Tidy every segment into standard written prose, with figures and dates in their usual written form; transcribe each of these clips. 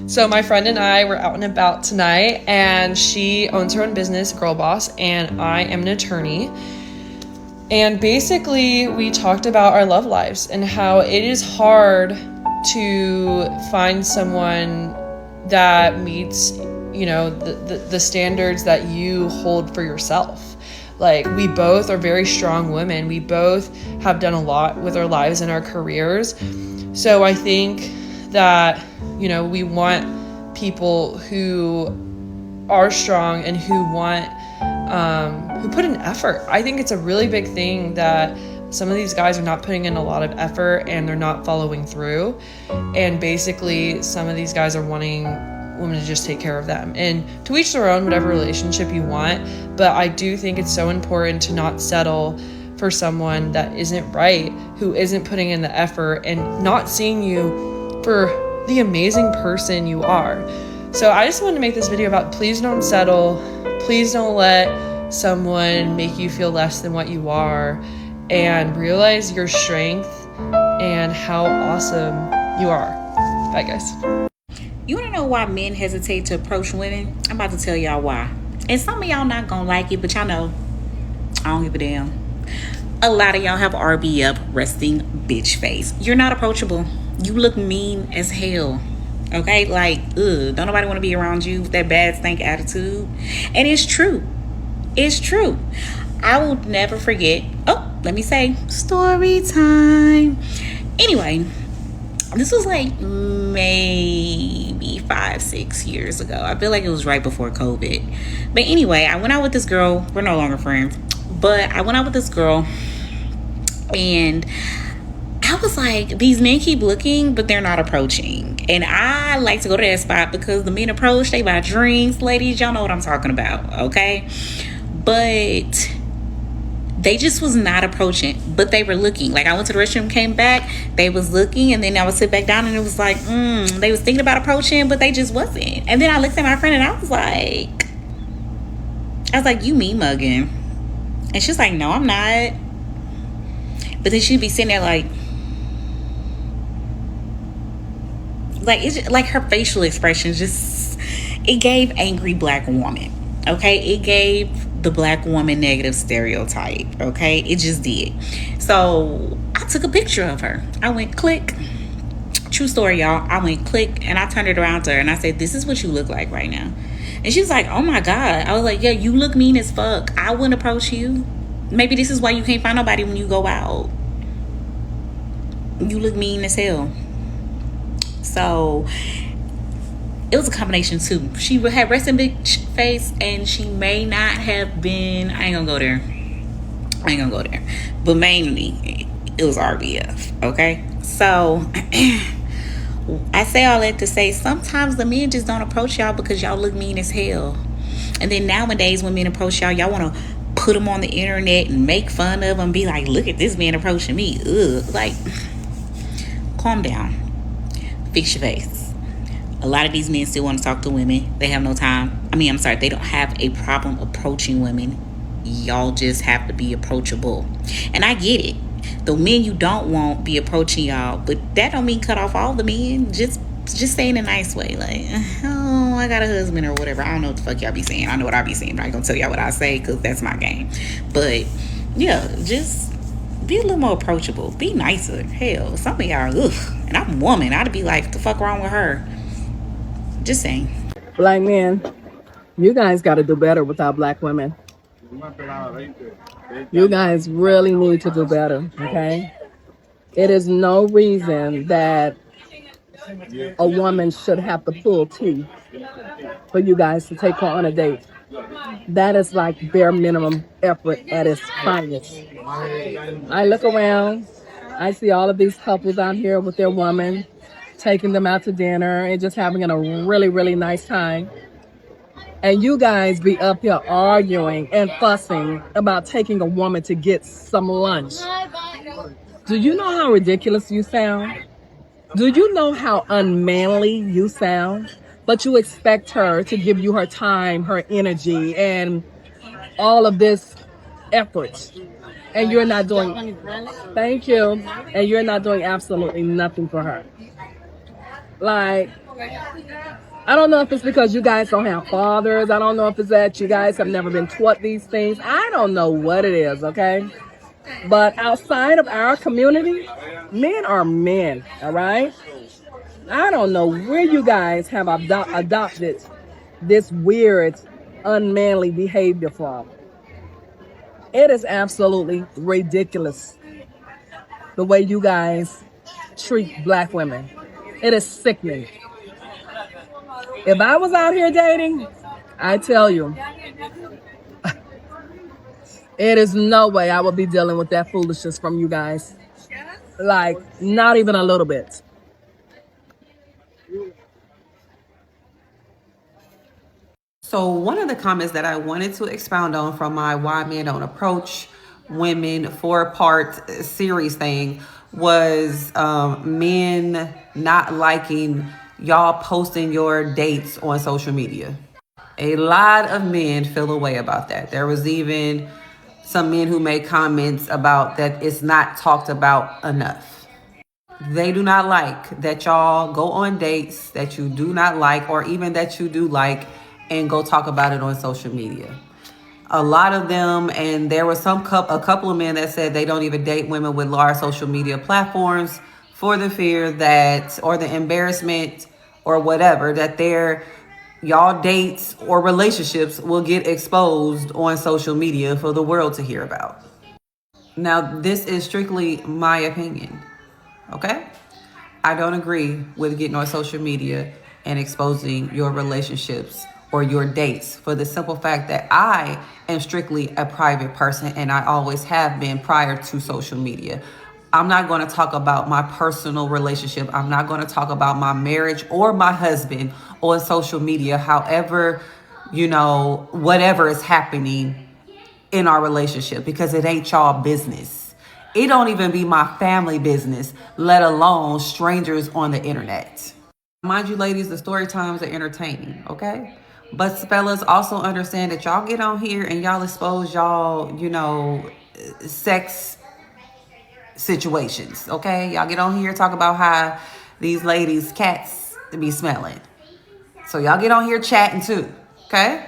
So my friend and I were out and about tonight, and she owns her own business, Girl Boss, and I am an attorney. And basically, we talked about our love lives and how it is hard to find someone that meets, you know, the standards that you hold for yourself. Like, we both are very strong women. We both have done a lot with our lives and our careers. So I think that, you know, we want people who are strong and who put in effort. I think it's a really big thing that some of these guys are not putting in a lot of effort and they're not following through. And basically, some of these guys are wanting women to just take care of them. And to each their own, whatever relationship you want. But I do think it's so important to not settle for someone that isn't right, who isn't putting in the effort and not seeing you for the amazing person you are. So I just wanted to make this video about please don't settle. Please don't let someone make you feel less than what you are, and realize your strength and how awesome you are. Bye, guys. You want to know why men hesitate to approach women? I'm about to tell y'all why. And some of y'all not going to like it, but y'all know I don't give a damn. A lot of y'all have RB up, resting bitch face. You're not approachable. You look mean as hell. Okay? Like, ugh. Don't nobody want to be around you with that bad stank attitude. And it's true. It's true. I will never forget. Oh, let me say, story time. Anyway, this was like maybe 5-6 years ago. I feel like it was right before COVID. But anyway, I went out with this girl. We're no longer friends. But I went out with this girl. And I was like, these men keep looking, but they're not approaching. And I like to go to that spot because the men approach, they buy drinks. Ladies, y'all know what I'm talking about, okay? But they just was not approaching, but they were looking. Like, I went to the restroom, came back, they was looking, and then I would sit back down and it was like, they was thinking about approaching, but they just wasn't. And then I looked at my friend and I was like, you me mugging. And she's like, no, I'm not. But then she'd be sitting there like it's just, like her facial expressions just, it gave angry black woman. Okay, it gave the black woman negative stereotype. Okay, it just did. So I took a picture of her. I went click. True story, y'all. I went click and I turned it around to her and I said, this is what you look like right now. And she was like, oh my God. I was like, yeah, you look mean as fuck. I wouldn't approach you. Maybe this is why you can't find nobody when you go out. You look mean as hell. So it was a combination too. She had resting bitch face and she may not have been, I ain't gonna go there. But mainly it was RBF. Okay. So I say all that to say sometimes the men just don't approach y'all because y'all look mean as hell. And then nowadays when men approach y'all want to put them on the internet and make fun of them, be like, look at this man approaching me. Ugh. Like, calm down. Fix your face. A lot of these men still want to talk to women. They have no time. They don't have a problem approaching women. Y'all just have to be approachable. And I get it. The men you don't want be approaching y'all, but that don't mean cut off all the men. Just say in a nice way, like, oh, I got a husband or whatever. I don't know what the fuck y'all be saying. I know what I be saying, but I ain't gonna tell y'all what I say because that's my game. But yeah, just be a little more approachable. Be nicer. Hell, some of y'all, ugh. And I'm a woman. I'd be like, what the fuck wrong with her? Just saying. Black men, you guys got to do better with our black women. You guys really need to do better, okay? It is no reason that a woman should have to pull teeth for you guys to take her on a date. That is like bare minimum effort at its finest. I look around, I see all of these couples out here with their woman, taking them out to dinner and just having a really, really nice time. And you guys be up here arguing and fussing about taking a woman to get some lunch. Do you know how ridiculous you sound? Do you know how unmanly you sound? But you expect her to give you her time, her energy, and all of this effort. And you're not doing, thank you, and you're not doing absolutely nothing for her. Like, I don't know if it's because you guys don't have fathers. I don't know if it's that you guys have never been taught these things. I don't know what it is, okay? But outside of our community, men are men, all right? I don't know where you guys have adopted this weird, unmanly behavior from. It is absolutely ridiculous the way you guys treat black women. It is sickening. If I was out here dating, I tell you, it is no way I would be dealing with that foolishness from you guys. Like, not even a little bit. So one of the comments that I wanted to expound on from my Why Men Don't Approach Women 4-part series thing was men not liking y'all posting your dates on social media. A lot of men feel a way about that. There was even some men who made comments about that it's not talked about enough. They do not like that y'all go on dates that you do not like, or even that you do like, and go talk about it on social media. A lot of them, and there was a couple of men that said they don't even date women with large social media platforms for the fear that, or the embarrassment or whatever, that their y'all dates or relationships will get exposed on social media for the world to hear about. Now, this is strictly my opinion, okay? I don't agree with getting on social media and exposing your relationships or your dates, for the simple fact that I am strictly a private person, and I always have been prior to social media. I'm not going to talk about my personal relationship. I'm not going to talk about my marriage or my husband on social media. However, whatever is happening in our relationship, because it ain't y'all business. It don't even be my family business, let alone strangers on the internet. Mind you, ladies, the story times are entertaining, okay? But fellas, also understand that y'all get on here and y'all expose y'all, sex situations, okay? Y'all get on here, talk about how these ladies' cats be smelling. So y'all get on here chatting too, okay?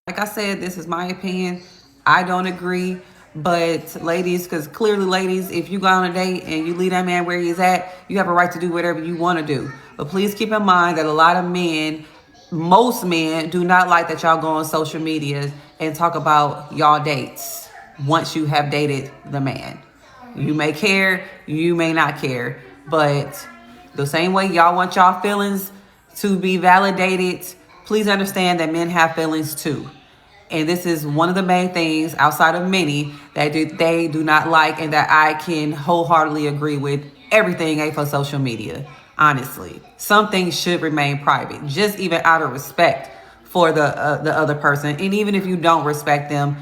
Like I said, this is my opinion. I don't agree. But ladies, because clearly ladies, if you go on a date and you leave that man where he's at, you have a right to do whatever you want to do. But please keep in mind that a lot of men, most men, do not like that y'all go on social media and talk about y'all dates once you have dated the man. You may care, you may not care. But the same way y'all want y'all feelings to be validated, please understand that men have feelings too. And this is one of the main things, outside of many, that they do not like, and that I can wholeheartedly agree with. Everything ain't for social media, honestly. Some things should remain private, just even out of respect for the other person. And even if you don't respect them,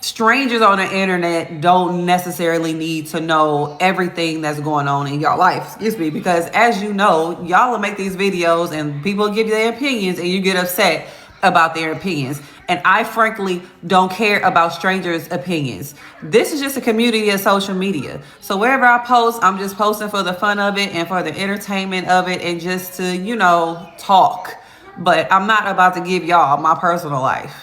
strangers on the internet don't necessarily need to know everything that's going on in your life, because as you know, y'all will make these videos and people give you their opinions and you get upset about their opinions. And I frankly don't care about strangers' opinions. This is just a community of social media. So wherever I post, I'm just posting for the fun of it and for the entertainment of it, and just to, talk. But I'm not about to give y'all my personal life.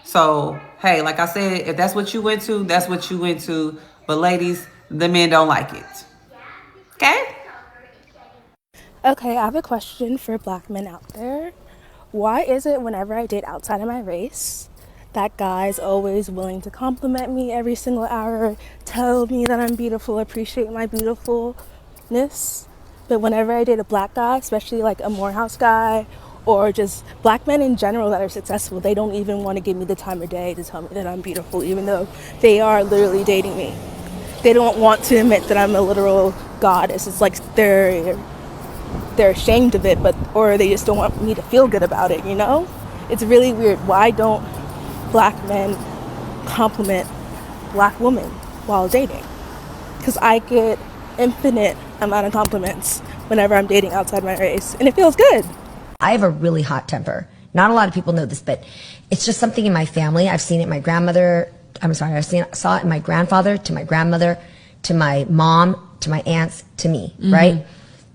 So, hey, like I said, if that's what you into, that's what you into. But ladies, the men don't like it. Okay? Okay, I have a question for black men out there. Why is it whenever I date outside of my race, that guy's always willing to compliment me every single hour, tell me that I'm beautiful, appreciate my beautifulness? But whenever I date a black guy, especially like a Morehouse guy, or just black men in general that are successful, they don't even want to give me the time of day to tell me that I'm beautiful, even though they are literally dating me. They don't want to admit that I'm a literal goddess. It's like they're ashamed of it, or they just don't want me to feel good about it, It's really weird. Why don't black men compliment black women while dating? Because I get infinite amount of compliments whenever I'm dating outside my race, and it feels good. I have a really hot temper. Not a lot of people know this, but it's just something in my family. I've seen it in my grandmother. Saw it in my grandfather, to my grandmother, to my mom, to my aunts, to me, right?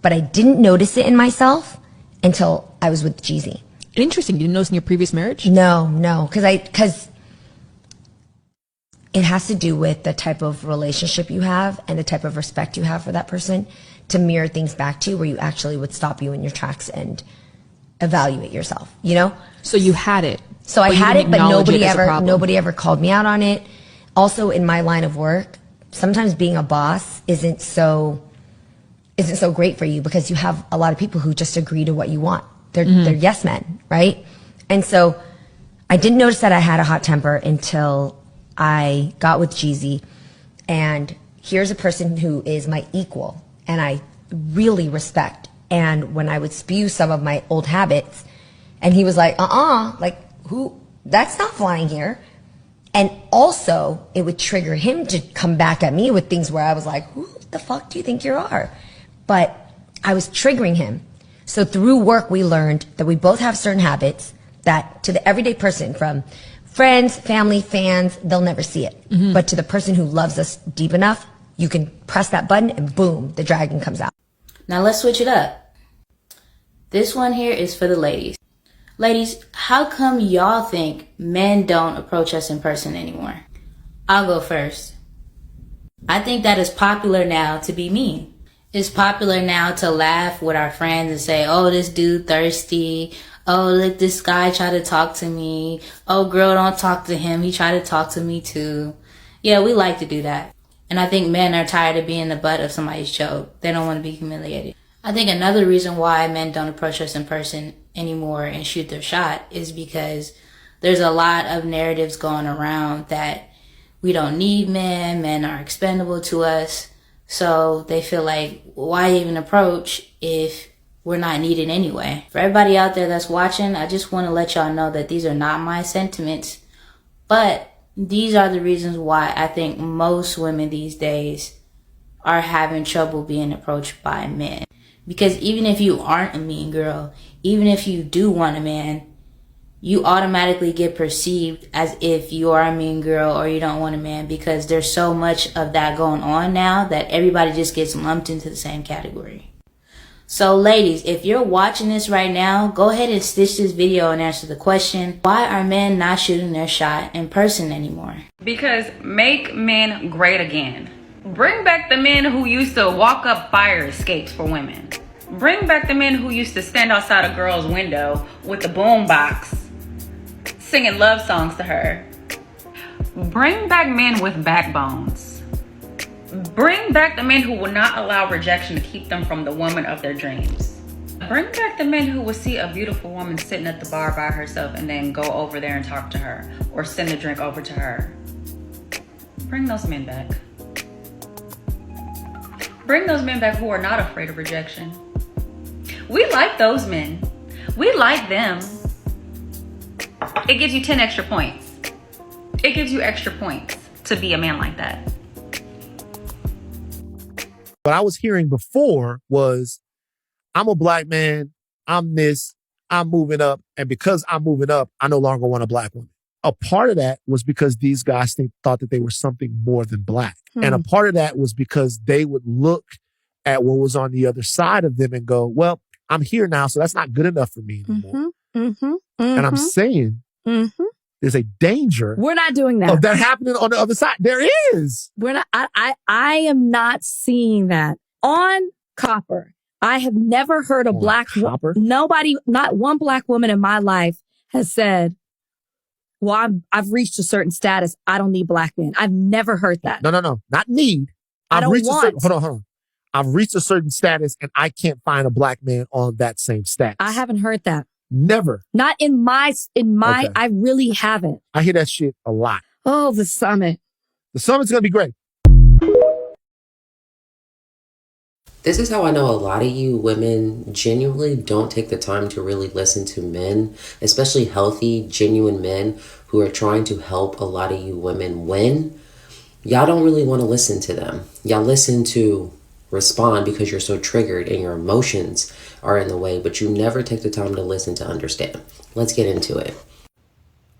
but I didn't notice it in myself until I was with Jeezy. Interesting. You didn't notice in your previous marriage? No, because it has to do with the type of relationship you have and the type of respect you have for that person to mirror things back to you where you actually would stop you in your tracks and evaluate yourself, you know? So you had it. So I had it, but nobody ever called me out on it. Also, in my line of work, sometimes being a boss isn't so great for you because you have a lot of people who just agree to what you want. They're yes men, right? And so I didn't notice that I had a hot temper until I got with Jeezy. And here's a person who is my equal and I really respect. And when I would spew some of my old habits, and he was like, like, who? That's not flying here. And also, it would trigger him to come back at me with things where I was like, who the fuck do you think you are? But I was triggering him. So through work, we learned that we both have certain habits that to the everyday person, from friends, family, fans, they'll never see it. But to the person who loves us deep enough, you can press that button and boom, the dragon comes out. Now let's switch it up. This one here is for the ladies. Ladies, how come y'all think men don't approach us in person anymore? I'll go first. I think that it's popular now to be mean. It's popular now to laugh with our friends and say, oh, this dude thirsty. Oh, look, this guy tried to talk to me. Oh, girl, don't talk to him. He tried to talk to me too. Yeah, we like to do that. And I think men are tired of being the butt of somebody's joke. They don't want to be humiliated. I think another reason why men don't approach us in person anymore and shoot their shot is because there's a lot of narratives going around that we don't need men, men are expendable to us. So they feel like, why even approach if we're not needed anyway? For everybody out there that's watching, I just want to let y'all know that these are not my sentiments, but these are the reasons why I think most women these days are having trouble being approached by men. Because even if you aren't a mean girl, even if you do want a man, you automatically get perceived as if you are a mean girl or you don't want a man, because there's so much of that going on now that everybody just gets lumped into the same category. So ladies, if you're watching this right now, go ahead and stitch this video and answer the question, why are men not shooting their shot in person anymore? Because make men great again. Bring back the men who used to walk up fire escapes for women. Bring back the men who used to stand outside a girl's window with the boom box, singing love songs to her. Bring back men with backbones. Bring back the men who will not allow rejection to keep them from the woman of their dreams. Bring back the men who will see a beautiful woman sitting at the bar by herself and then go over there and talk to her or send a drink over to her. Bring those men back. Bring those men back who are not afraid of rejection. We like those men. We like them. It gives you 10 extra points. It gives you extra points to be a man like that. What I was hearing before was, I'm a black man, I'm this, I'm moving up, and because I'm moving up, I no longer want a black woman. A part of that was because these guys thought that they were something more than black. And a part of that was because they would look at what was on the other side of them and go, well, I'm here now, so that's not good enough for me anymore. And I'm saying there's a danger. We're not doing that. Of that happening on the other side. There is. We're not. I am not seeing that on Copper. I have never heard a black nobody, not one black woman in my life has said, well, I've reached a certain status. I don't need black men. I've never heard that. No. Not need. I don't want. Hold on. I've reached a certain status and I can't find a black man on that same status. I haven't heard that. Never. Not in my, okay. I really haven't. I hear that shit a lot. Oh, the summit. The summit's going to be great. This is how I know a lot of you women genuinely don't take the time to really listen to men, especially healthy, genuine men who are trying to help a lot of you women win. Y'all don't really want to listen to them. Y'all listen to respond because you're so triggered and your emotions are in the way, but you never take the time to listen to understand. Let's get into it.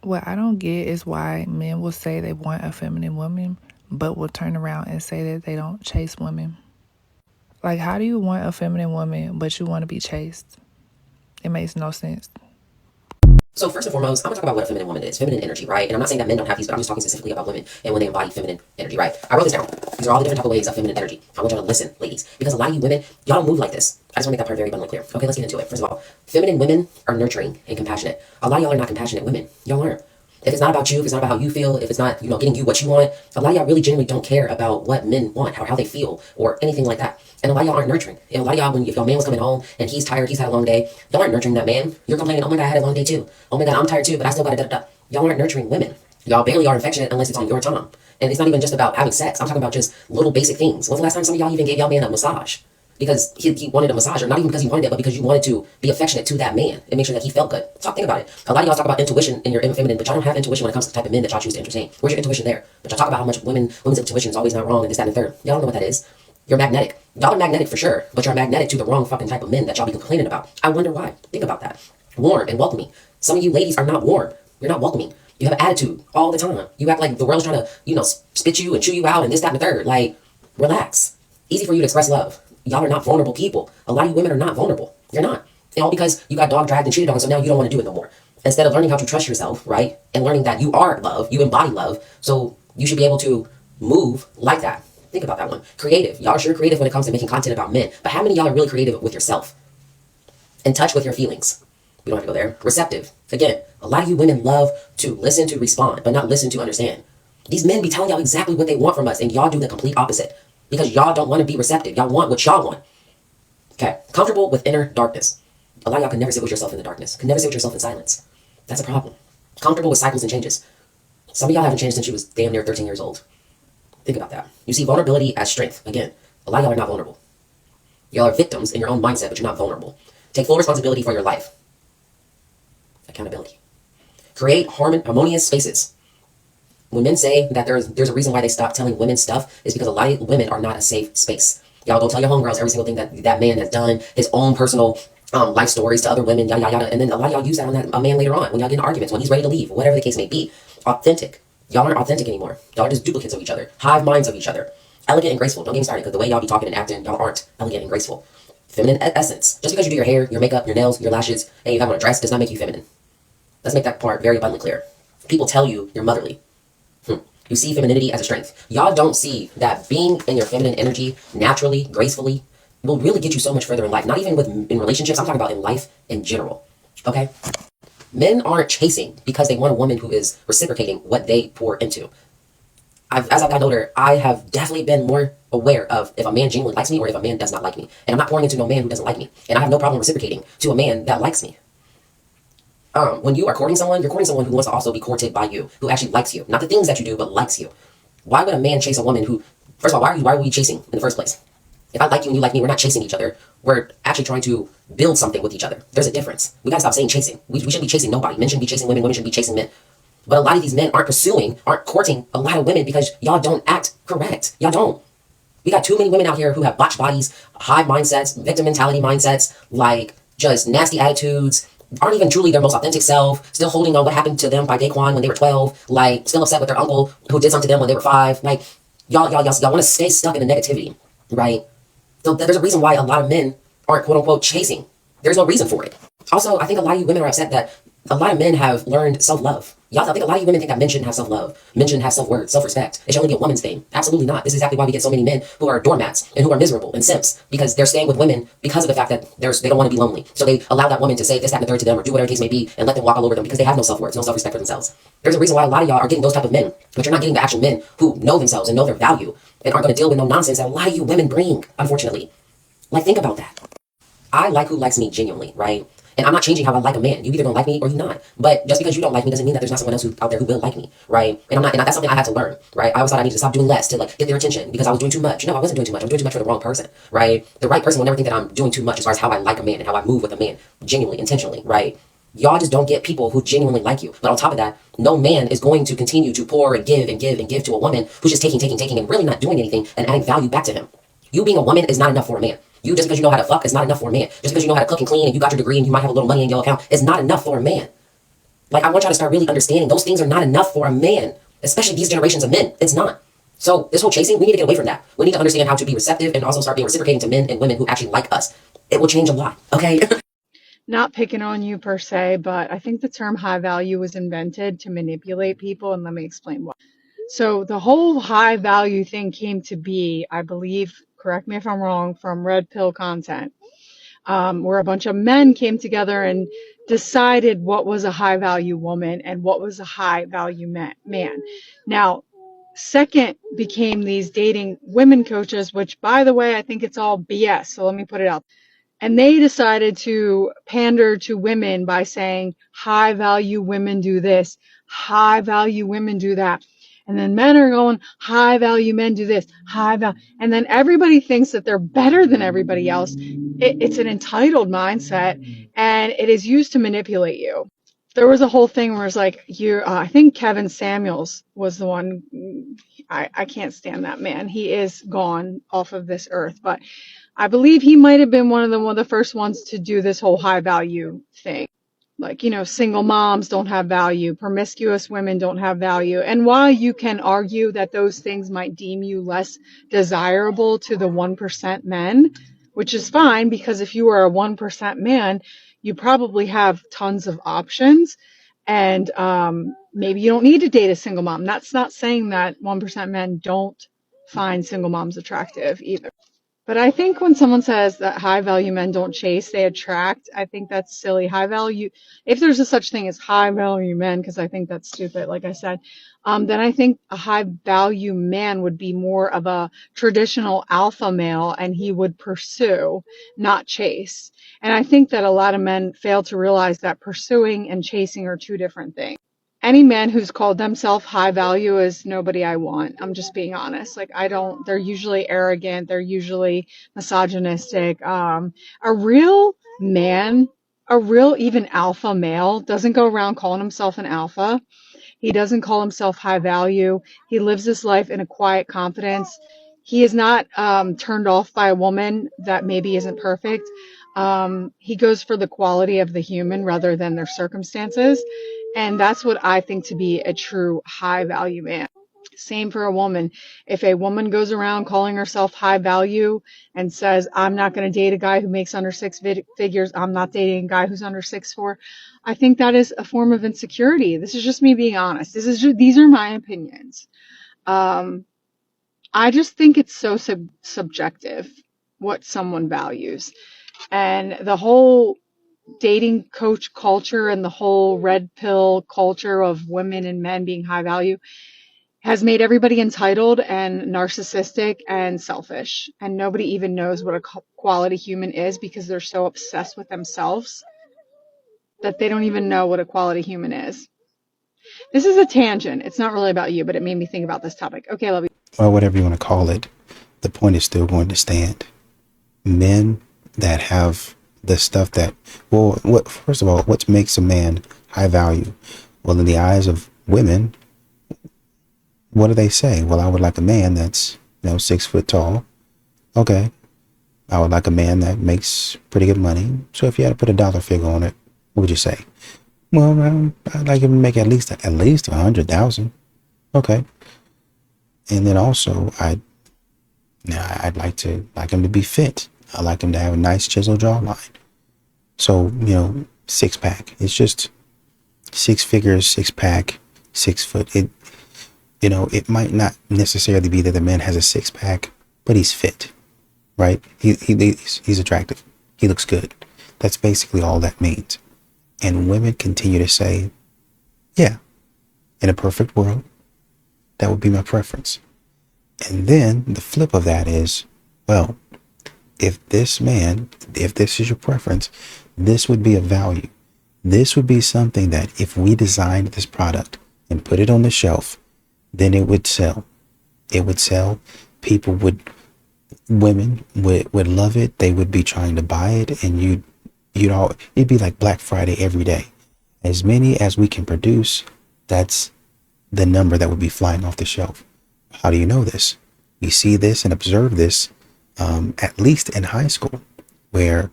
What I don't get is why men will say they want a feminine woman, but will turn around and say that they don't chase women. Like, how do you want a feminine woman, but you want to be chased? It makes no sense. So first and foremost, I'm gonna talk about what a feminine woman is, feminine energy, right? And I'm not saying that men don't have these, but I'm just talking specifically about women and when they embody feminine energy, right? I wrote this down. These are all the different type of ways of feminine energy. I want y'all to listen, ladies, because a lot of you women, y'all don't move like this. I just want to make that part very abundantly clear. Okay, let's get into it. First of all, feminine women are nurturing and compassionate. A lot of y'all are not compassionate women. Y'all aren't. If it's not about you, if it's not about how you feel, if it's not, getting you what you want, a lot of y'all really genuinely don't care about what men want, how they feel, or anything like that. And a lot of y'all aren't nurturing. And a lot of y'all, if your man was coming home and he's tired, he's had a long day, y'all aren't nurturing that man. You're complaining, oh my God, I had a long day too. Oh my God, I'm tired too, but I still got to da-da-da. Y'all aren't nurturing women. Y'all barely are affectionate unless it's on your time. And it's not even just about having sex. I'm talking about just little basic things. When's the last time some of y'all even gave y'all man a massage? Because he wanted a massage, or not even because he wanted it, but because you wanted to be affectionate to that man and make sure that he felt good. So think about it. A lot of y'all talk about intuition in your feminine, but y'all don't have intuition when it comes to the type of men that y'all choose to entertain. Where's your intuition there? But y'all talk about how much women's intuition is always not wrong and this, that, and the third. Y'all don't know what that is. You're magnetic. Y'all are magnetic for sure, but you're magnetic to the wrong fucking type of men that y'all be complaining about. I wonder why. Think about that. Warm and welcoming. Some of you ladies are not warm. You're not welcoming. You have an attitude all the time. You act like the world's trying to, spit you and chew you out and this, that, and the third. Like, relax. Easy for you to express love. Y'all are not vulnerable people. A lot of you women are not vulnerable. You're not. And all because you got dog dragged and cheated on, so now you don't want to do it no more. Instead of learning how to trust yourself, right? And learning that you are love, you embody love, so you should be able to move like that. Think about that one. Creative. Y'all are sure creative when it comes to making content about men. But how many of y'all are really creative with yourself? In touch with your feelings. We don't have to go there. Receptive. Again, a lot of you women love to listen to respond, but not listen to understand. These men be telling y'all exactly what they want from us, and y'all do the complete opposite. Because y'all don't want to be receptive. Y'all want what y'all want. Okay. Comfortable with inner darkness. A lot of y'all can never sit with yourself in the darkness. Can never sit with yourself in silence. That's a problem. Comfortable with cycles and changes. Some of y'all haven't changed since you was damn near 13 years old. Think about that. You see vulnerability as strength. Again, a lot of y'all are not vulnerable. Y'all are victims in your own mindset, but you're not vulnerable. Take full responsibility for your life. Accountability. Create harmonious spaces. When men say that there's a reason why they stop telling women stuff, is because a lot of women are not a safe space. Y'all go tell your homegirls every single thing that man has done, his own personal life stories to other women, yada, yada, yada. And then a lot of y'all use that on a man later on when y'all get in arguments, when he's ready to leave, whatever the case may be. Authentic. Y'all aren't authentic anymore. Y'all are just duplicates of each other. Hive minds of each other. Elegant and graceful. Don't get me started, because the way y'all be talking and acting, y'all aren't elegant and graceful. Feminine essence. Just because you do your hair, your makeup, your nails, your lashes, and you have on a dress does not make you feminine. Let's make that part very abundantly clear. People tell you you're motherly. You see femininity as a strength. Y'all don't see that being in your feminine energy naturally, gracefully, will really get you so much further in life. Not even in relationships. I'm talking about in life in general. Okay? Men aren't chasing because they want a woman who is reciprocating what they pour into. As I've gotten older, I have definitely been more aware of if a man genuinely likes me or if a man does not like me. And I'm not pouring into no man who doesn't like me. And I have no problem reciprocating to a man that likes me. When you are courting someone, you're courting someone who wants to also be courted by you, who actually likes you. Not the things that you do, but likes you. Why would a man chase a woman who, first of all, why are we chasing in the first place? If I like you and you like me, we're not chasing each other. We're actually trying to build something with each other. There's a difference. We gotta stop saying chasing. We shouldn't be chasing nobody. Men shouldn't be chasing women. Women shouldn't be chasing men. But a lot of these men aren't courting a lot of women because y'all don't act correct. Y'all don't. We got too many women out here who have botched bodies, high mindsets, victim mentality mindsets, like just nasty attitudes, aren't even truly their most authentic self, still holding on what happened to them by Daquan when they were 12, like still upset with their uncle who did something to them when they were 5. Like y'all want to stay stuck in the negativity, right? So there's a reason why a lot of men aren't quote unquote chasing. There's no reason for it. Also, I think a lot of you women are upset that a lot of men have learned self-love. I think a lot of you women think that men shouldn't have self-love. Men shouldn't have self-worth, self-respect. It should only be a woman's thing. Absolutely not. This is exactly why we get so many men who are doormats and who are miserable and simps, because they're staying with women because of the fact that they don't want to be lonely. So they allow that woman to say this, that, and the third to them, or do whatever the case may be, and let them walk all over them because they have no self-worth, no self-respect for themselves. There's a reason why a lot of y'all are getting those type of men, but you're not getting the actual men who know themselves and know their value and aren't going to deal with no nonsense that a lot of you women bring, unfortunately. Like, think about that. I like who likes me genuinely, right? And I'm not changing how I like a man. You either gonna like me or you not. But just because you don't like me doesn't mean that there's not someone else out there who will like me, right? And that's something I had to learn, right? I always thought I needed to stop doing less to get their attention because I was doing too much. No, I wasn't doing too much. I was doing too much for the wrong person, right? The right person will never think that I'm doing too much as far as how I like a man and how I move with a man, genuinely, intentionally, right? Y'all just don't get people who genuinely like you. But on top of that, no man is going to continue to pour and give and give and give to a woman who's just taking and really not doing anything and adding value back to him. You being a woman is not enough for a man. You just because you know how to fuck is not enough for a man. Just because you know how to cook and clean and you got your degree and you might have a little money in your account is not enough for a man. Like, I want y'all to start really understanding those things are not enough for a man, especially these generations of men. It's not. So this whole chasing, we need to get away from that. We need to understand how to be receptive and also start being reciprocating to men and women who actually like us. It will change a lot, okay? Not picking on you per se, but I think the term high value was invented to manipulate people, and let me explain why. So the whole high value thing came to be, I believe, correct me if I'm wrong, from red pill content, where a bunch of men came together and decided what was a high value woman and what was a high value man. Now, second became these dating women coaches, which, by the way, I think it's all BS. So let me put it out. And they decided to pander to women by saying high value women do this, high value women do that. And then men are going, high value men do this, high value. And then everybody thinks that they're better than everybody else. It's an entitled mindset, and it is used to manipulate you. There was a whole thing where it's like, I think Kevin Samuels was the one. I can't stand that man. He is gone off of this earth, but I believe he might have been one of the first ones to do this whole high value thing. Like, single moms don't have value, promiscuous women don't have value. And while you can argue that those things might deem you less desirable to the 1% men, which is fine, because if you are a 1% man, you probably have tons of options. And maybe you don't need to date a single mom. That's not saying that 1% men don't find single moms attractive either. But I think when someone says that high value men don't chase, they attract, I think that's silly. High value, if there's a such thing as high value men, because I think that's stupid, like I said, then I think a high value man would be more of a traditional alpha male, and he would pursue, not chase. And I think that a lot of men fail to realize that pursuing and chasing are two different things. Any man who's called themselves high value is nobody I want. I'm just being honest. Like, they're usually arrogant. They're usually misogynistic. A real man, a real even alpha male doesn't go around calling himself an alpha. He doesn't call himself high value. He lives his life in a quiet confidence. He is not turned off by a woman that maybe isn't perfect. He goes for the quality of the human rather than their circumstances. And that's what I think to be a true high value man. Same for a woman. If a woman goes around calling herself high value and says, I'm not going to date a guy who makes under six figures, I'm not dating a guy who's under 6'4", I think that is a form of insecurity. This is just me being honest. These are my opinions. I just think it's so subjective what someone values. And the whole dating coach culture and the whole red pill culture of women and men being high value has made everybody entitled and narcissistic and selfish. And nobody even knows what a quality human is, because they're so obsessed with themselves that they don't even know what a quality human is. This is a tangent. It's not really about you, but it made me think about this topic. Okay, love you. Well, whatever you want to call it, the point is still going to stand. Men that have the stuff that, first of all, what makes a man high value? Well, in the eyes of women, what do they say? Well, I would like a man that's 6 foot tall. Okay. I would like a man that makes pretty good money. So if you had to put a dollar figure on it, what would you say? Well, I'd like him to make at least 100,000. Okay. And then also I'd like him to be fit. I like him to have a nice chiseled jawline. So, 6-pack. It's just 6 figures, 6-pack, 6 foot. It might not necessarily be that the man has a 6-pack, but he's fit, right? He's attractive. He looks good. That's basically all that means. And women continue to say, yeah, in a perfect world, that would be my preference. And then the flip of that is, well, if this is your preference, this would be a value. This would be something that if we designed this product and put it on the shelf, then it would sell. It would sell. Women would love it. They would be trying to buy it, and it'd be like Black Friday every day. As many as we can produce, that's the number that would be flying off the shelf. How do you know this? We see this and observe this at least in high school, where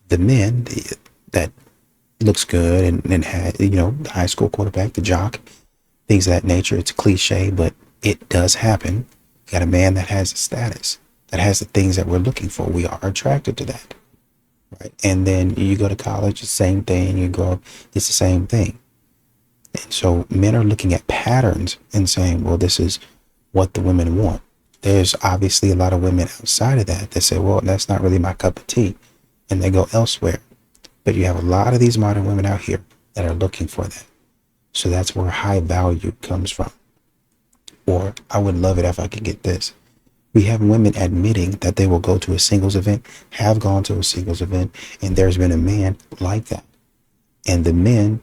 the men that looks good and had, the high school quarterback, the jock, things of that nature. It's a cliche, but it does happen. You got a man that has a status, that has the things that we're looking for. We are attracted to that, right? And then you go to college, the same thing. You go, it's the same thing. And so men are looking at patterns and saying, well, this is what the women want. There's obviously a lot of women outside of that that say, well, that's not really my cup of tea, and they go elsewhere. But you have a lot of these modern women out here that are looking for that. So that's where high value comes from. Or I would love it if I could get this. We have women admitting that they will go to a singles event, have gone to a singles event, and there's been a man like that. And the men,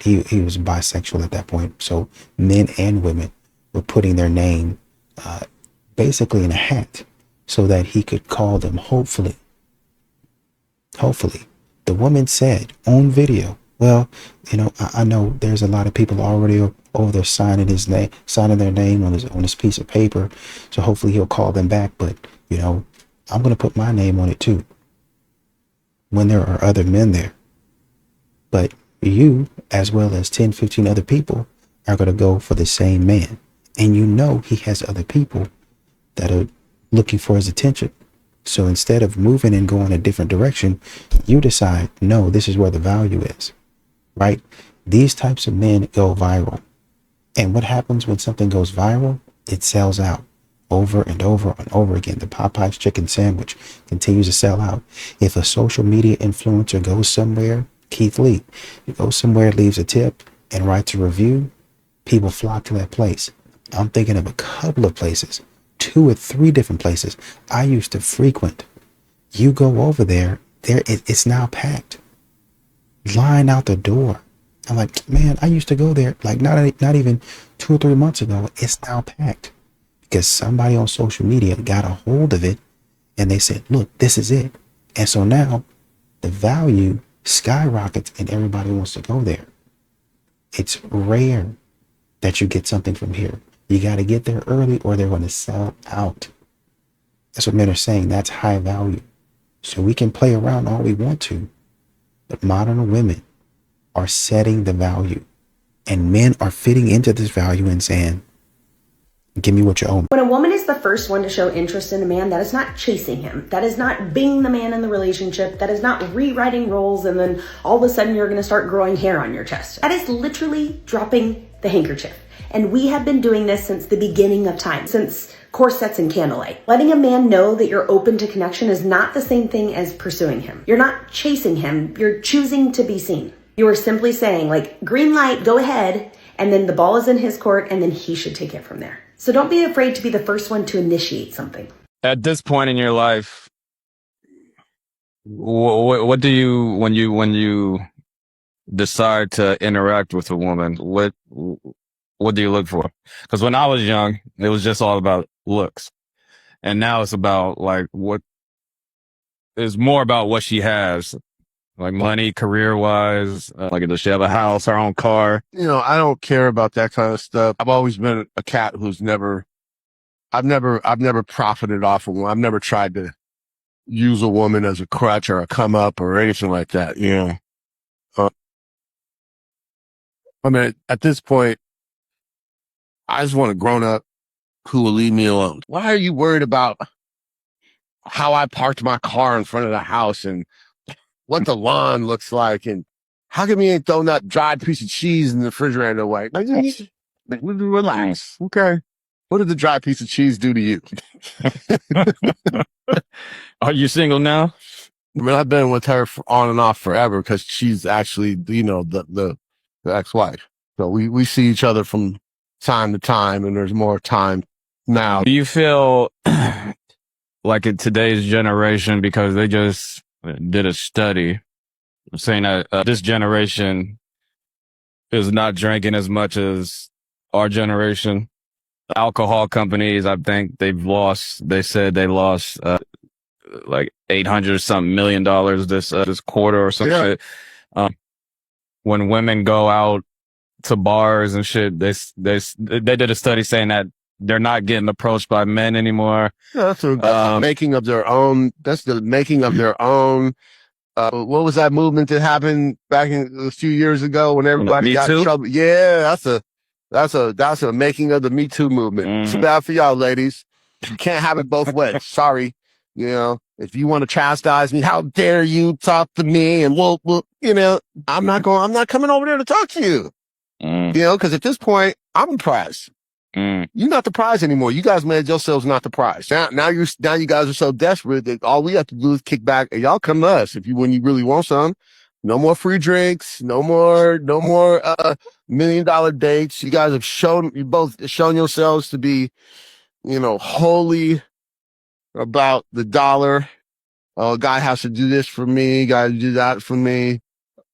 he was bisexual at that point. So men and women were putting their name basically in a hat so that he could call them, hopefully. The woman said on video, well, I know there's a lot of people already over there signing their name on this piece of paper. So hopefully he'll call them back. But, I'm going to put my name on it too, when there are other men there. But you, as well as 10, 15 other people, are going to go for the same man. And he has other people that are looking for his attention. So instead of moving and going a different direction, you decide, no, this is where the value is, right? These types of men go viral. And what happens when something goes viral? It sells out over and over and over again. The Popeye's chicken sandwich continues to sell out. If a social media influencer goes somewhere, Keith Lee, he goes somewhere, leaves a tip, and writes a review, people flock to that place. I'm thinking of a couple of places, 2 or 3 different places I used to frequent. You go over there, it's now packed. Line out the door. I'm like, man, I used to go there like not even 2 or 3 months ago. It's now packed because somebody on social media got a hold of it and they said, look, this is it. And so now the value skyrockets and everybody wants to go there. It's rare that you get something from here. You got to get there early or they're going to sell out. That's what men are saying. That's high value. So we can play around all we want to, but modern women are setting the value, and men are fitting into this value and saying, give me what you own. When a woman is the first one to show interest in a man, that is not chasing him. That is not being the man in the relationship. That is not rewriting roles and then all of a sudden you're going to start growing hair on your chest. That is literally dropping the handkerchief. And we have been doing this since the beginning of time, since corsets and candlelight. Letting a man know that you're open to connection is not the same thing as pursuing him. You're not chasing him. You're choosing to be seen. You are simply saying, like, green light, go ahead, and then the ball is in his court, and then he should take it from there. So don't be afraid to be the first one to initiate something. At this point in your life, what do you, when you decide to interact with a woman, what do you look for? Because when I was young, it was just all about looks. And now it's about it's more about what she has. Like money, career-wise, like does she have a house, her own car? I don't care about that kind of stuff. I've always been a cat who's I've never profited off of one. I've never tried to use a woman as a crutch or a come up or anything like that. At this point, I just want a grown up who will leave me alone. Why are you worried about how I parked my car in front of the house and what the lawn looks like, and how come you ain't throwing that dried piece of cheese in the refrigerator away? Relax. Okay. What did the dried piece of cheese do to you? Are you single now? I've been with her on and off forever because she's actually, the ex-wife. So we see each other from time to time, and there's more time now. Do you feel like in today's generation, because they just did a study saying that this generation is not drinking as much as our generation. Alcohol companies, I think they said they lost like $800 something million this quarter or some shit. When women go out to bars and shit, they did a study saying that they're not getting approached by men anymore. Yeah, that's the making of their own. That's the making of their own. What was that movement that happened back a few years ago when everybody got in trouble? Yeah, That's a making of the Me Too movement. Too bad for y'all, ladies. You can't have it both ways. Sorry. You know, if you want to chastise me, how dare you talk to me? And we'll, you know, I'm not coming over there to talk to you. You know, because at this point, I'm the prize. You're not the prize anymore. You guys made yourselves not the prize. Now you guys are so desperate that all we have to do is kick back and y'all come to us when you really want some. No more free drinks. No more $1 million dates. You guys you both shown yourselves to be, you know, wholly about the dollar. Oh, a guy has to do this for me. Got to do that for me.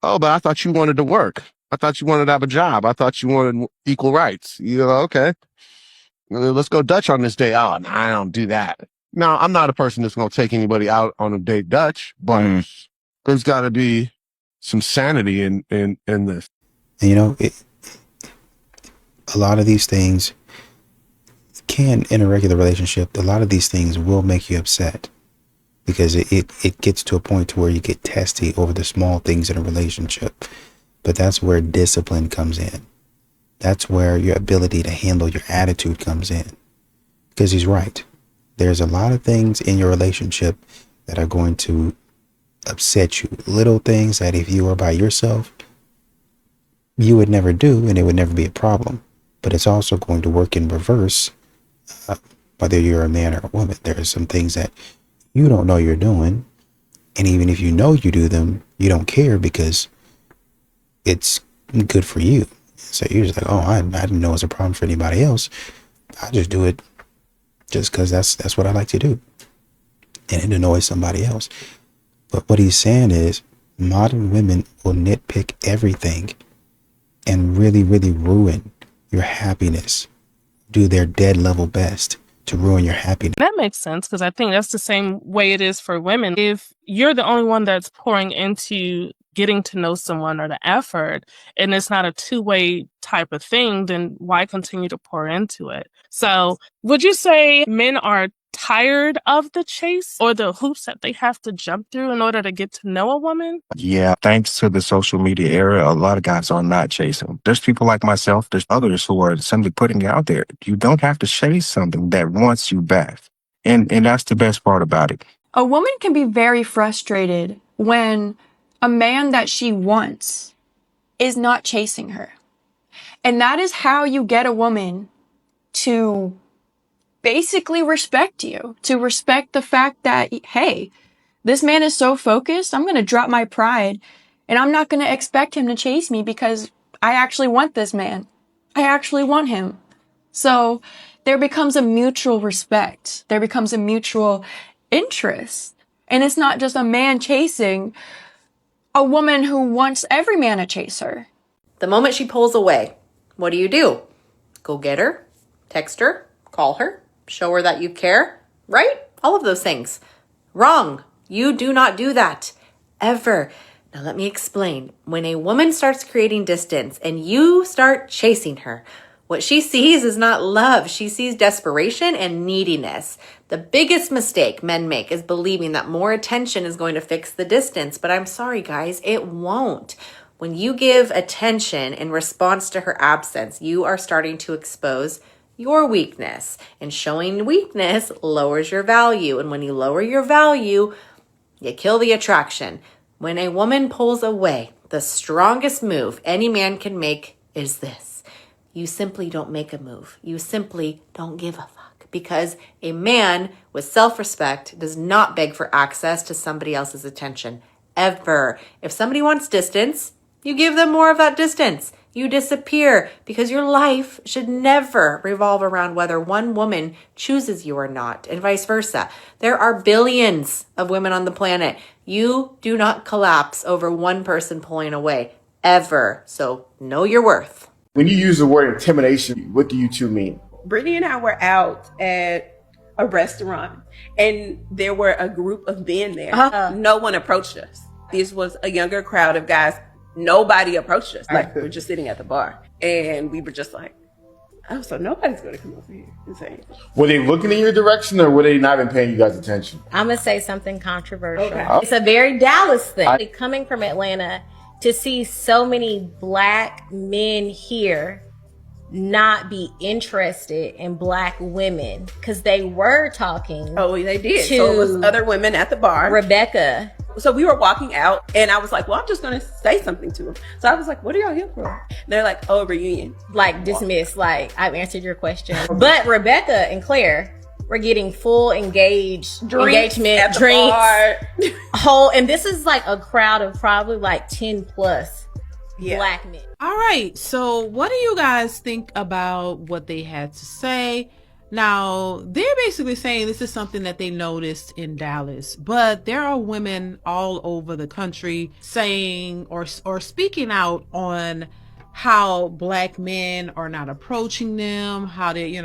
Oh, but I thought you wanted to work. I thought you wanted to have a job. I thought you wanted equal rights. You know, okay. Let's go Dutch on this day. Oh, no, I don't do that. Now, I'm not a person that's going to take anybody out on a date Dutch, but there's got to be some sanity in this. And you know, a lot of these things in a regular relationship, a lot of these things will make you upset because it gets to a point to where you get testy over the small things in a relationship. But that's where discipline comes in. That's where your ability to handle your attitude comes in. Because he's right. There's a lot of things in your relationship that are going to upset you. Little things that if you were by yourself, you would never do and it would never be a problem. But it's also going to work in reverse, whether you're a man or a woman. There are some things that you don't know you're doing. And even if you know you do them, you don't care because it's good for you. So you're just like, oh, I didn't know it was a problem for anybody else. I just do it just because that's what I like to do. And it annoys somebody else. But what he's saying is modern women will nitpick everything and really, really ruin your happiness. Do their dead level best to ruin your happiness. That makes sense because I think that's the same way it is for women. If you're the only one that's pouring into getting to know someone or the effort, and it's not a two-way type of thing, then why continue to pour into it? So would you say men are tired of the chase or the hoops that they have to jump through in order to get to know a woman? Yeah, thanks to the social media era, a lot of guys are not chasing. There's people like myself, there's others who are simply putting it out there. You don't have to chase something that wants you back. And that's the best part about it. A woman can be very frustrated when a man that she wants is not chasing her. And that is how you get a woman to basically respect you, to respect the fact that, hey, this man is so focused, I'm going to drop my pride and I'm not going to expect him to chase me because I actually want this man. I actually want him. So there becomes a mutual respect. There becomes a mutual interest. And it's not just a man chasing a woman who wants every man to chase her. The moment she pulls away, what do? Go get her, text her, call her, show her that you care, right? All of those things. Wrong. You do not do that. Ever. Now let me explain. When a woman starts creating distance and you start chasing her, what she sees is not love. She sees desperation and neediness. The biggest mistake men make is believing that more attention is going to fix the distance. But I'm sorry, guys, it won't. When you give attention in response to her absence, you are starting to expose your weakness. And showing weakness lowers your value. And when you lower your value, you kill the attraction. When a woman pulls away, the strongest move any man can make is this. You simply don't make a move. You simply don't give a fuck. Because a man with self-respect does not beg for access to somebody else's attention. Ever. If somebody wants distance, you give them more of that distance. You disappear because your life should never revolve around whether one woman chooses you or not, and vice versa. There are billions of women on the planet. You do not collapse over one person pulling away, ever. So know your worth. When you use the word intimidation, what do you two mean? Brittany and I were out at a restaurant and there were a group of men there. No one approached us. This was a younger crowd of guys. Nobody approached us. Like, we were just sitting at the bar and we were just like, oh, so nobody's going to come over here and say anything. Were they looking in your direction or were they not even paying you guys attention? I'm going to say something controversial. Okay. It's a very Dallas thing. Coming from Atlanta, to see so many black men here not be interested in black women because they were talking. Oh, they did. So it was other women at the bar. Rebecca. So we were walking out and I was like, well, I'm just going to say something to them. So I was like, what are y'all here for? And they're like, oh, reunion. Like dismissed, like I've answered your question. But Rebecca and Claire were getting full engagement, at the drinks, bar. and this is like a crowd of probably like 10 plus black men. All right. So what do you guys think about what they had to say? Now, they're basically saying this is something that they noticed in Dallas, but there are women all over the country saying or speaking out on how black men are not approaching them, how they,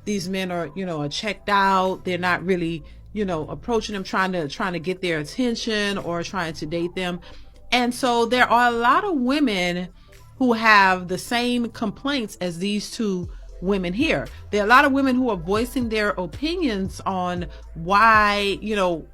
these men are, are checked out. They're not really, approaching them, trying to get their attention or trying to date them. And so there are a lot of women who have the same complaints as these two women here. There are a lot of women who are voicing their opinions on why,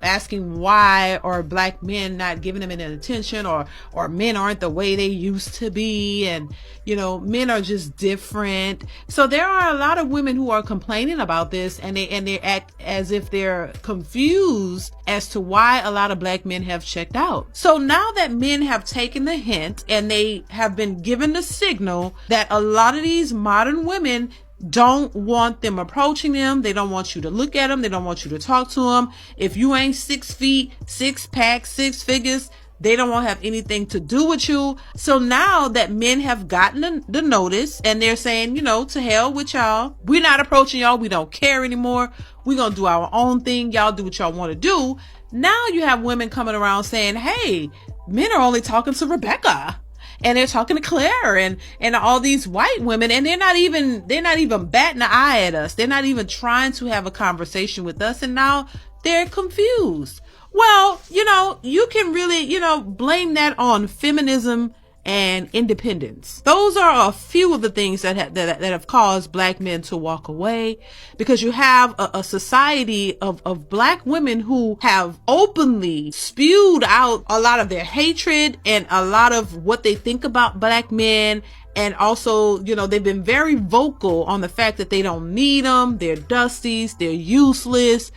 asking why are black men not giving them any attention, or men aren't the way they used to be, and men are just different. So there are a lot of women who are complaining about this, and they act as if they're confused as to why a lot of black men have checked out. So now that men have taken the hint and they have been given the signal that a lot of these modern women don't want them approaching them. They don't want you to look at them. They don't want you to talk to them. If you ain't 6 feet, 6-pack, 6 figures, they don't want to have anything to do with you. So now that men have gotten the notice and they're saying, to hell with y'all. We're not approaching y'all. We don't care anymore. We're going to do our own thing. Y'all do what y'all want to do. Now you have women coming around saying, hey, men are only talking to Rebecca. And they're talking to Claire and all these white women, and they're not even batting an eye at us. They're not even trying to have a conversation with us. And now they're confused. Well, you can really, blame that on feminism and independence. Those are a few of the things that have caused black men to walk away, because you have a society of black women who have openly spewed out a lot of their hatred and a lot of what they think about black men. And also, they've been very vocal on the fact that they don't need them. They're dusties. They're useless.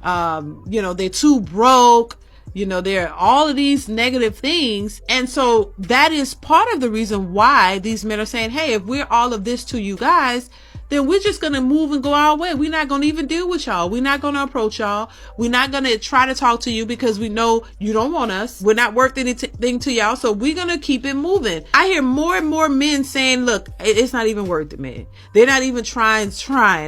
They're too broke. There are all of these negative things. And so that is part of the reason why these men are saying, hey, if we're all of this to you guys, then we're just going to move and go our way. We're not going to even deal with y'all. We're not going to approach y'all. We're not going to try to talk to you because we know you don't want us. We're not worth anything to y'all. So we're going to keep it moving. I hear more and more men saying, look, it's not even worth it, man. They're not even trying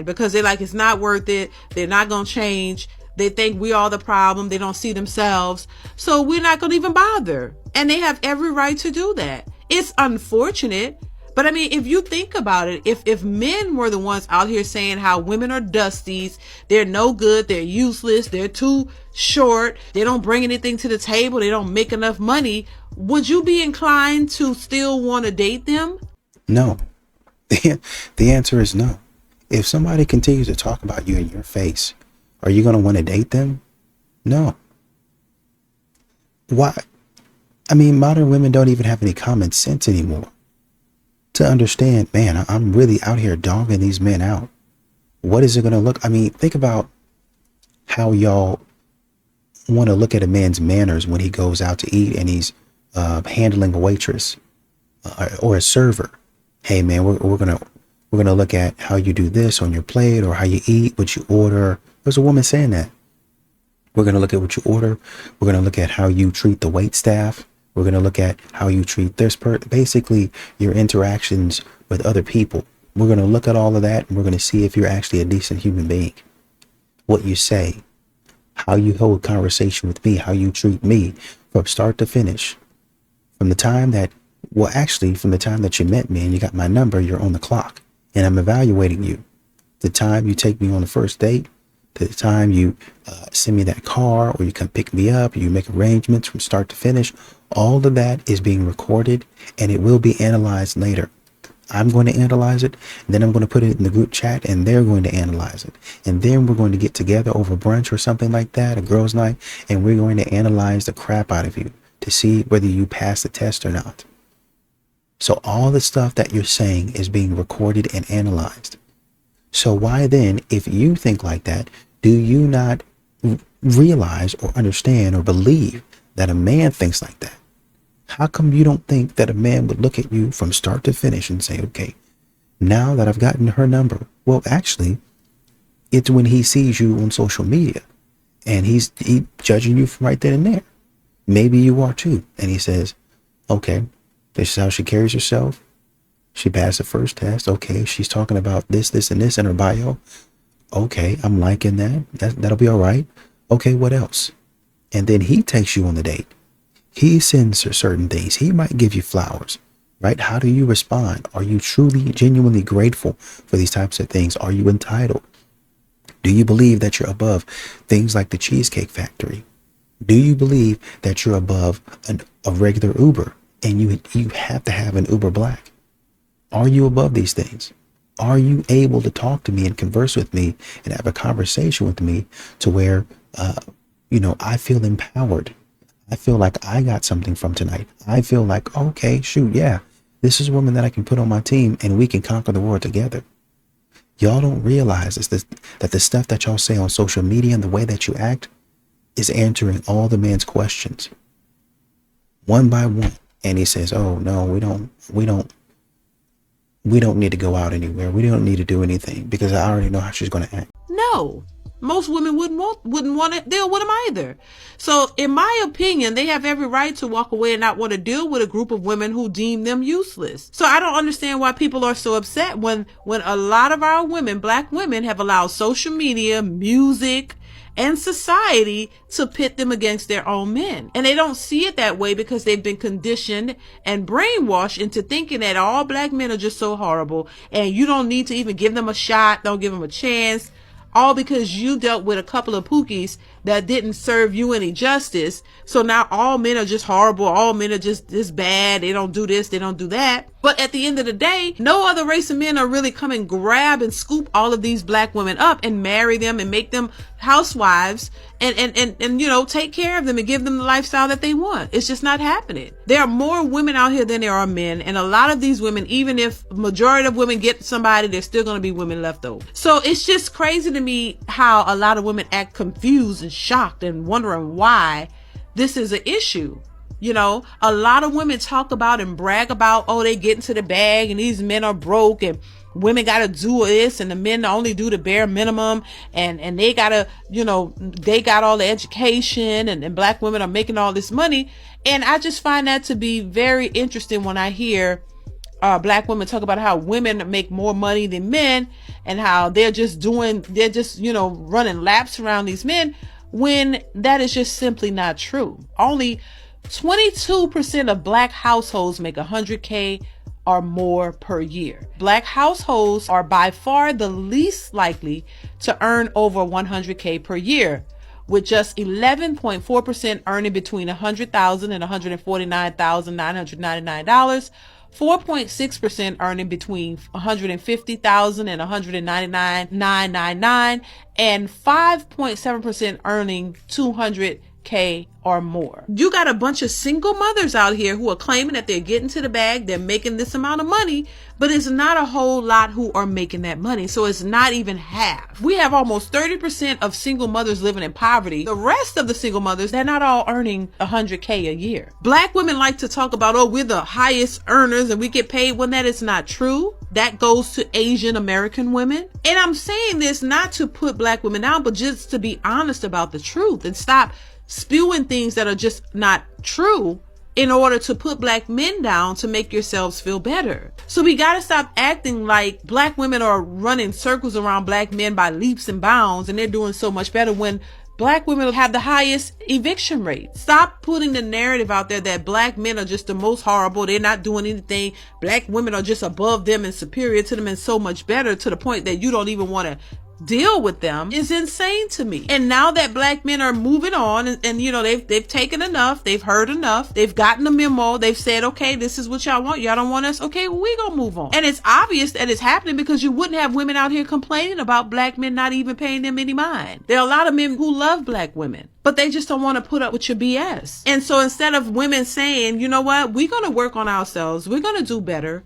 because they're like, it's not worth it. They're not going to change. They think we are the problem. They don't see themselves. So we're not going to even bother. And they have every right to do that. It's unfortunate. But I mean, if you think about it, if men were the ones out here saying how women are dusties, they're no good, they're useless, they're too short, they don't bring anything to the table, they don't make enough money, would you be inclined to still want to date them? No. The answer is no. If somebody continues to talk about you in your face, are you going to want to date them? No. Why? I mean, modern women don't even have any common sense anymore to understand, man, I'm really out here dogging these men out. What is it going to look? I mean, think about how y'all want to look at a man's manners when he goes out to eat and he's handling a waitress or a server. Hey, man, we're gonna look at how you do this on your plate, or how you eat, what you order. There's a woman saying that. We're going to look at what you order. We're going to look at how you treat the wait staff. We're going to look at how you treat basically your interactions with other people. We're going to look at all of that, and we're going to see if you're actually a decent human being. What you say, how you hold conversation with me, how you treat me from start to finish. From the time that you met me and you got my number, you're on the clock, and I'm evaluating you. The time you take me on the first date, the time you send me that car, or you come pick me up, you make arrangements from start to finish, all of that is being recorded, and it will be analyzed later. I'm going to analyze it, and then I'm going to put it in the group chat, and they're going to analyze it. And then we're going to get together over brunch or something like that, a girls' night, and we're going to analyze the crap out of you to see whether you pass the test or not. So all the stuff that you're saying is being recorded and analyzed. So why then, if you think like that, do you not realize or understand or believe that a man thinks like that? How come you don't think that a man would look at you from start to finish and say, okay, now that I've gotten her number? Well, actually, it's when he sees you on social media and he's judging you from right then and there. Maybe you are too. And he says, okay, this is how she carries herself. She passed the first test. Okay, she's talking about this, this, and this in her bio. Okay, I'm liking that. That'll be all right. Okay, what else? And then he takes you on the date. He sends her certain things. He might give you flowers, right? How do you respond? Are you truly, genuinely grateful for these types of things? Are you entitled? Do you believe that you're above things like the Cheesecake Factory? Do you believe that you're above a regular Uber and you have to have an Uber Black? Are you above these things? Are you able to talk to me and converse with me and have a conversation with me to where, I feel empowered? I feel like I got something from tonight. I feel like, okay, shoot, yeah, this is a woman that I can put on my team and we can conquer the world together. Y'all don't realize that the stuff that y'all say on social media and the way that you act is answering all the man's questions one by one. And he says, oh, no, we don't need to go out anywhere. We don't need to do anything because I already know how she's going to act. No, most women wouldn't want to deal with him either. So in my opinion, they have every right to walk away and not want to deal with a group of women who deem them useless. So I don't understand why people are so upset when a lot of our women, black women, have allowed social media, music, and society to pit them against their own men. And they don't see it that way because they've been conditioned and brainwashed into thinking that all black men are just so horrible and you don't need to even give them a shot, don't give them a chance, all because you dealt with a couple of pookies that didn't serve you any justice. So now all men are just horrible, all men are just this bad, they don't do this, they don't do that. But at the end of the day, no other race of men are really come and grab and scoop all of these black women up and marry them and make them housewives and take care of them and give them the lifestyle that they want. It's just not happening. There are more women out here than there are men, and a lot of these women, even if majority of women get somebody, there's still going to be women left over. So it's just crazy to me how a lot of women act confused and shocked and wondering why this is an issue. A lot of women talk about and brag about, oh, they get into the bag and these men are broke and women got to do this and the men only do the bare minimum and they got to, they got all the education and black women are making all this money. And I just find that to be very interesting when I hear black women talk about how women make more money than men and how they're just running laps around these men, when that is just simply not true. Only 22% of black households make $100K or more per year. Black households are by far the least likely to earn over $100K per year, with just 11.4% earning between $100,000 and $149,999, 4.6% earning between $150,000 and $199,999, and 5.7% earning $200K or more. You got a bunch of single mothers out here who are claiming that they're getting to the bag, they're making this amount of money, but it's not a whole lot who are making that money. So it's not even half. We have almost 30% of single mothers living in poverty. The rest of the single mothers, they're not all earning $100K a year. Black women like to talk about, oh, we're the highest earners and we get paid, when that is not true. That goes to Asian American women. And I'm saying this not to put black women down, but just to be honest about the truth and stop spewing things that are just not true in order to put black men down to make yourselves feel better. So we got to stop acting like black women are running circles around black men by leaps and bounds and they're doing so much better when black women have the highest eviction rate. Stop putting the narrative out there that black men are just the most horrible. They're not doing anything. Black women are just above them and superior to them and so much better, to the point that you don't even want to deal with them is insane to me. And now that black men are moving on and you know, they've taken enough, they've heard enough, they've gotten the memo, they've said, okay, this is what y'all want, y'all don't want us, okay, well, we gonna move on. And it's obvious that it's happening because you wouldn't have women out here complaining about black men not even paying them any mind. There are a lot of men who love black women, but they just don't want to put up with your BS. And so instead of women saying, you know what, we're gonna work on ourselves, we're gonna do better,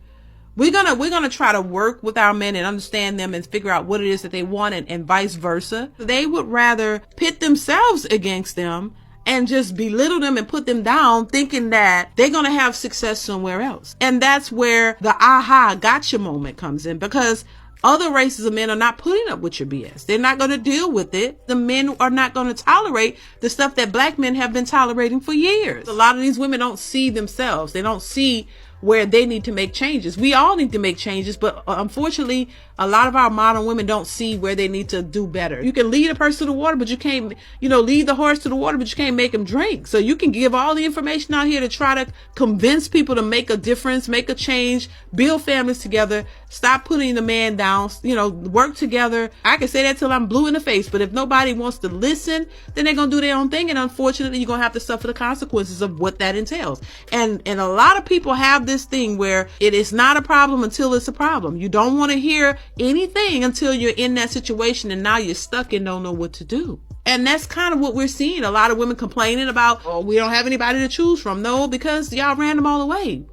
we're gonna try to work with our men and understand them and figure out what it is that they want, and vice versa. They would rather pit themselves against them and just belittle them and put them down, thinking that they're gonna have success somewhere else. And that's where the aha gotcha moment comes in, because other races of men are not putting up with your BS. They're not going to deal with it. The men are not going to tolerate the stuff that black men have been tolerating for years. A lot of these women don't see themselves. They don't see where they need to make changes. We all need to make changes, but unfortunately, a lot of our modern women don't see where they need to do better. You can lead a person to the water, but you can't, lead the horse to the water, but you can't make him drink. So you can give all the information out here to try to convince people to make a difference, make a change, build families together, stop putting the man down, work together. I can say that till I'm blue in the face, but if nobody wants to listen, then they're going to do their own thing. And unfortunately, you're going to have to suffer the consequences of what that entails. And a lot of people have this thing where it is not a problem until it's a problem. You don't want to hear anything until you're in that situation, and now you're stuck and don't know what to do. And that's kind of what we're seeing. A lot of women complaining about, oh, we don't have anybody to choose from. No, because y'all ran them all away.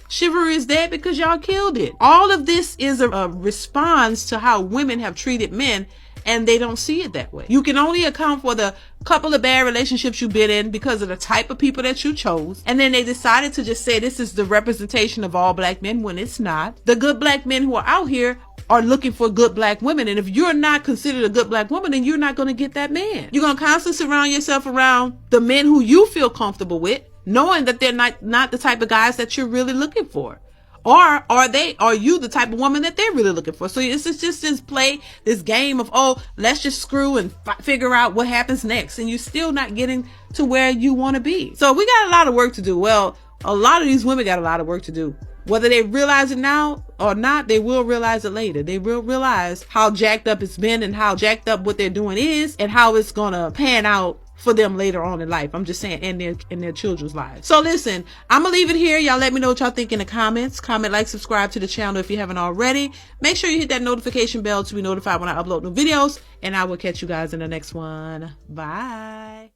Chivalry is dead because y'all killed it. All of this is a response to how women have treated men, and they don't see it that way. You can only account for the couple of bad relationships you've been in because of the type of people that you chose. And then they decided to just say this is the representation of all black men, when it's not. The good black men who are out here are looking for good black women. And if you're not considered a good black woman, then you're not going to get that man. You're going to constantly surround yourself around the men who you feel comfortable with, knowing that they're not the type of guys that you're really looking for. Or are you the type of woman that they're really looking for? So it's just this play, this game of, oh, let's just screw and figure out what happens next. And you're still not getting to where you want to be. So we got a lot of work to do. Well, a lot of these women got a lot of work to do. Whether they realize it now or not, they will realize it later. They will realize how jacked up it's been and how jacked up what they're doing is, and how it's going to pan out for them later on in life. I'm just saying, in their children's lives. So listen, I'm gonna leave it here. Y'all let me know what y'all think in the comments. Comment, like, subscribe to the channel if you haven't already. Make sure you hit that notification bell to be notified when I upload new videos, and I will catch you guys in the next one. Bye.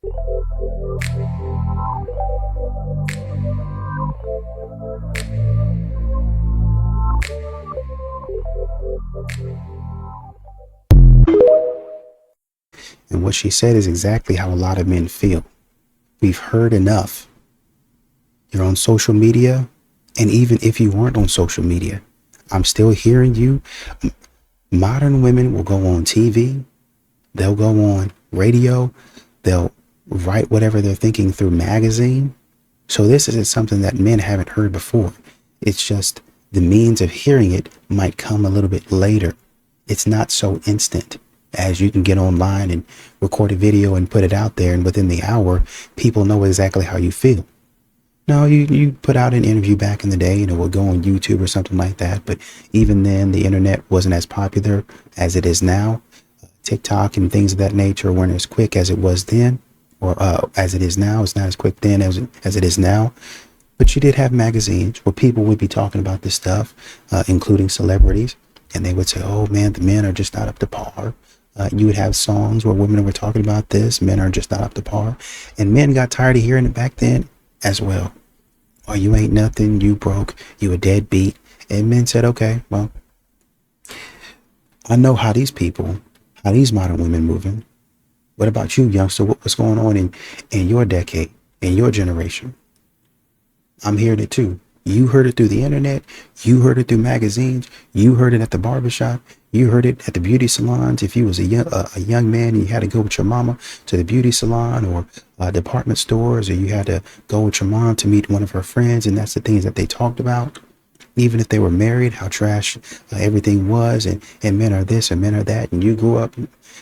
And what she said is exactly how a lot of men feel. We've heard enough. You're on social media, and even if you weren't on social media, I'm still hearing you. Modern women will go on TV, they'll go on radio, they'll write whatever they're thinking through magazine. So this isn't something that men haven't heard before. It's just the means of hearing it might come a little bit later. It's not so instant as you can get online and record a video and put it out there, and within the hour, people know exactly how you feel. No, you put out an interview back in the day, and it would go on YouTube or something like that. But even then, the internet wasn't as popular as it is now. TikTok and things of that nature weren't as quick as it was then, or as it is now. It's not as quick then as it is now. But you did have magazines where people would be talking about this stuff, including celebrities, and they would say, oh man, the men are just not up to par. You would have songs where women were talking about this, men are just not up to par. And men got tired of hearing it back then as well. Oh, you ain't nothing, you broke, you a deadbeat. And men said, okay, well, I know how these modern women moving. What about you, youngster? What's going on in your decade, in your generation? I'm hearing it too. You heard it through the internet. You heard it through magazines. You heard it at the barbershop. You heard it at the beauty salons. If you was a young man and you had to go with your mama to the beauty salon or department stores, or you had to go with your mom to meet one of her friends, and that's the things that they talked about. Even if they were married, how trash everything was, and men are this and men are that. And you grew up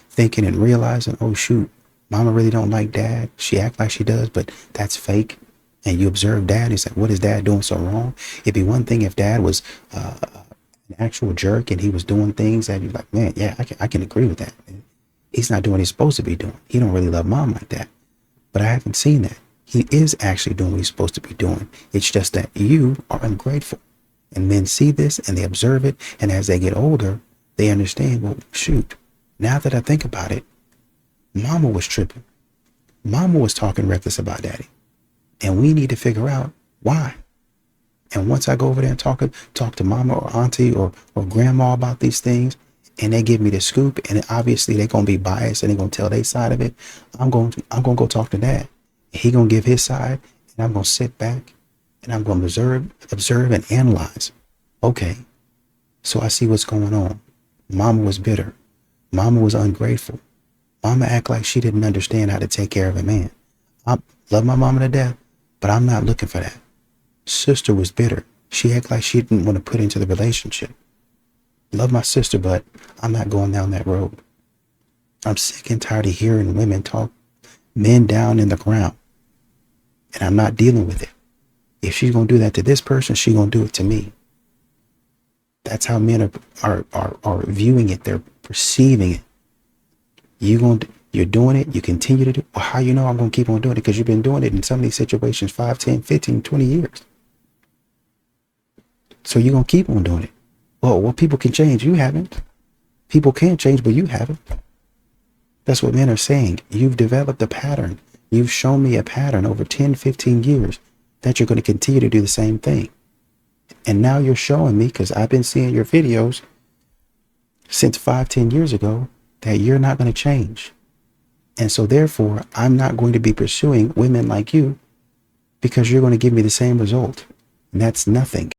thinking and realizing, oh shoot, mama really don't like dad. She act like she does, but that's fake. And you observe dad and say, what is dad doing so wrong? It'd be one thing if dad was an an actual jerk and he was doing things that you're like, man, yeah, I can agree with that. He's not doing what he's supposed to be doing. He don't really love mom like that. But I haven't seen that. He is actually doing what he's supposed to be doing. It's just that you are ungrateful. And men see this and they observe it. And as they get older, they understand, well, shoot, now that I think about it, mama was tripping. Mama was talking reckless about daddy. And we need to figure out why. And once I go over there and talk to mama or auntie or grandma about these things, and they give me the scoop, and obviously they're gonna be biased and they're gonna tell their side of it, I'm gonna go talk to dad. He gonna give his side, and I'm gonna sit back and I'm gonna observe and analyze. Okay, so I see what's going on. Mama was bitter. Mama was ungrateful. Mama act like she didn't understand how to take care of a man. I love my mama to death, but I'm not looking for that. Sister was bitter. She act like she didn't want to put into the relationship. Love my sister, but I'm not going down that road. I'm sick and tired of hearing women talk men down in the ground, and I'm not dealing with it. If she's going to do that to this person, she's going to do it to me. That's how men are viewing it. They're perceiving it. You're doing it. You continue to do it. Well, how you know I'm going to keep on doing it? Because you've been doing it in some of these situations 5, 10, 15, 20 years. So you're going to keep on doing it. Well, people can change. You haven't. People can change, but you haven't. That's what men are saying. You've developed a pattern. You've shown me a pattern over 10, 15 years that you're going to continue to do the same thing. And now you're showing me, because I've been seeing your videos since 5, 10 years ago, that you're not going to change. And so therefore, I'm not going to be pursuing women like you because you're going to give me the same result. And that's nothing.